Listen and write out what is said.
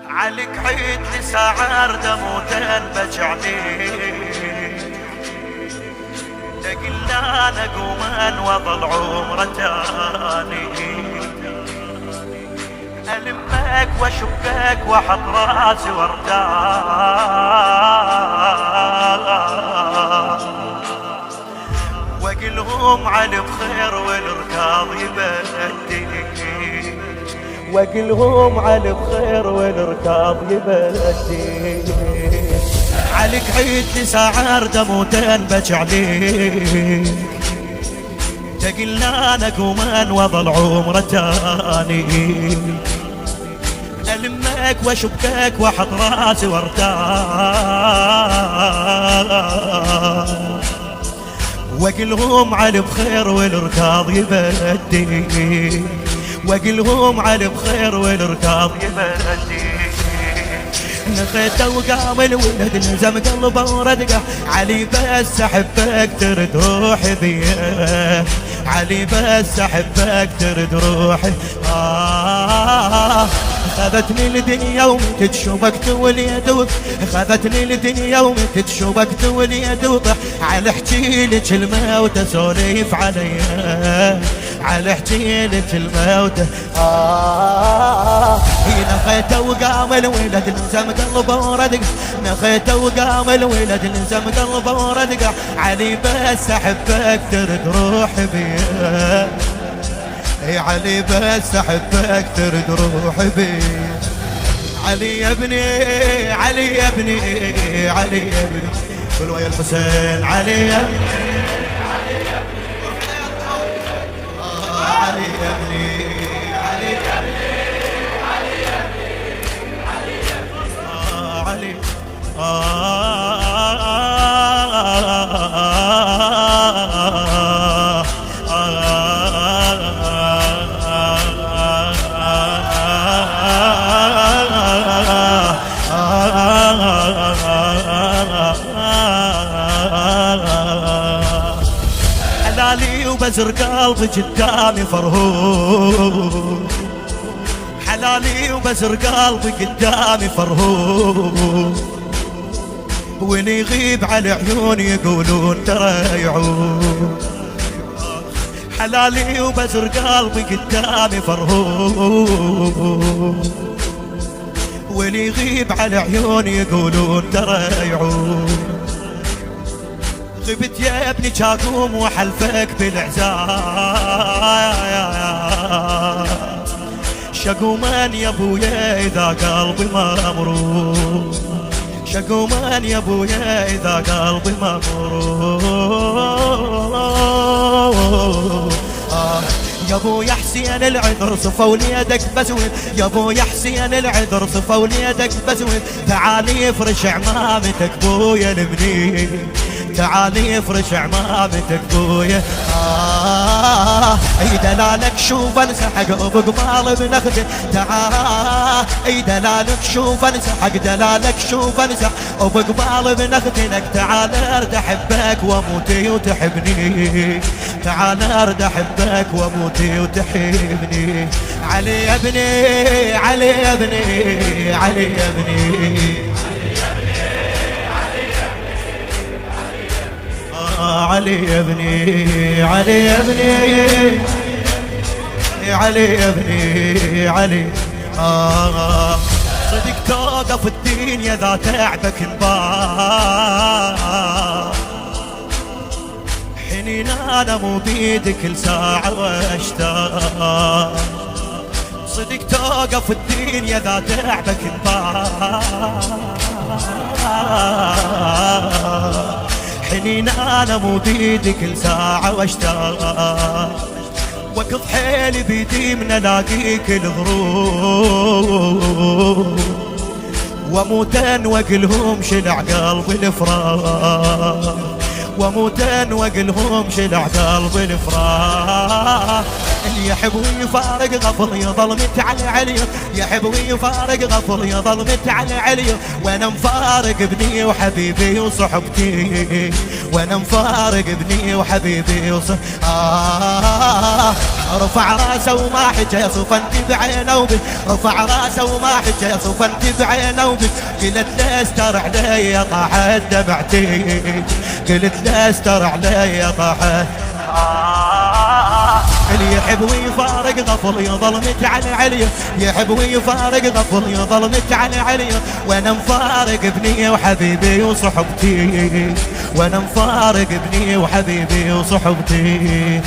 عليك عيد لساعة دموتين بجعني تقلنا نقومان وظل عمره تاني ألمك واشبك واحط راسي وارتاح واقلهم على بخير والركاض يبدي واقلهم على بخير والركاض يبدي عليك عيد لساعة دموتين بجعليك تقلنا نقومان وظل عمره تاني ألمك واشبكك واحط راسي وارتاح واقلهم على بخير والركاض يبدي واقلهم على بخير والركاض يبدي نخيته وقام الولد نزم قلبه وردقه علي بس احبك ترد روحي بيه علي بس احبك ترد روحي خذتني الدنيا ومتت شوبكت واليد خذتني الدنيا ومتت شوبكت واليد على حجيلك الموت سوليف عليا على حجيلك الموت نخيته وقام الولد نزم قلبه وردقه نخيته وقام الولد نزم قلبه وردقه علي بس احبك ترد روحي بيه يا علي بس احبك ترد روحي بيه علي يا ابني علي يا ابني علي يا ابني قول ويا الحسين علي يا ابني علي يا ابني علي يا ابني علي حلالي وبزر قلبي قدامي فرهود حلالي وبزر قلبي قدامي فرهود واللي يغيب على عيوني يقولون ترى يعود حلالي وبزر قلبي قدامي فرهود واللي يغيب على عيوني يقولون ترى يعود غبت يا ابني جاكوم وحلفك بالعزاء شقومان يا ابويا اذا قلبي ممرود شقومان يا ابويا اذا قلبي ممرود يا ابويا حسين العذر صفوا لي يدك بزوين يا ابويا حسين العذر صفوا لي يدك بزوين تعالي افرش عمامتك بويا المني تعالي افرش عمامتك بويا اي دلالك شوف انسى حق بقبال بنخدي اي دلالك شوف انسى حق دلالك شوف انسى وبقبال بنخدي لك تعال ارد احبك واموتي وتحبني تعال ارد احبك واموتي وتحبني علي يا ابني علي يا ابني علي يا ابني علي يا ابني علي يا ابني علي يا ابني علي صدق توقف الدنيا ذا تعبك انبار حنين انا مو بيدك كل ساعة واشتاق صدق توقف الدنيا ذا تعبك انبار حنين انا مو بيدي كل ساعة واشتاق وقف حيلي بيدي من الاقيك الغروب واموتن واقلهم شلع قلبي الفراق واموتن واقلهم شلع قلبي الفراق اللي يحب ويفارق غفر يظل متعلي عليه يحب ويفارق غفر يظل متعلي عليه وانا مفارق ابني وحبيبي وصحبتي وانا مفارق ابني وحبيبي رفع راسه وما حجى يصف انت بعينه وبي، رفع راسه وما حجى يصف انت بعينه وبي. قلت له استر علي طاحت دمعتي، قلت له استر علي طاحت. اللي يحب ويفارق غفل يظل متعلي عليه، يحب ويفارق غفل يظل متعلي عليه. وانا مفارق ابني وحبيبي وصحبتي، وانا مفارق ابني وحبيبي وصحبتي.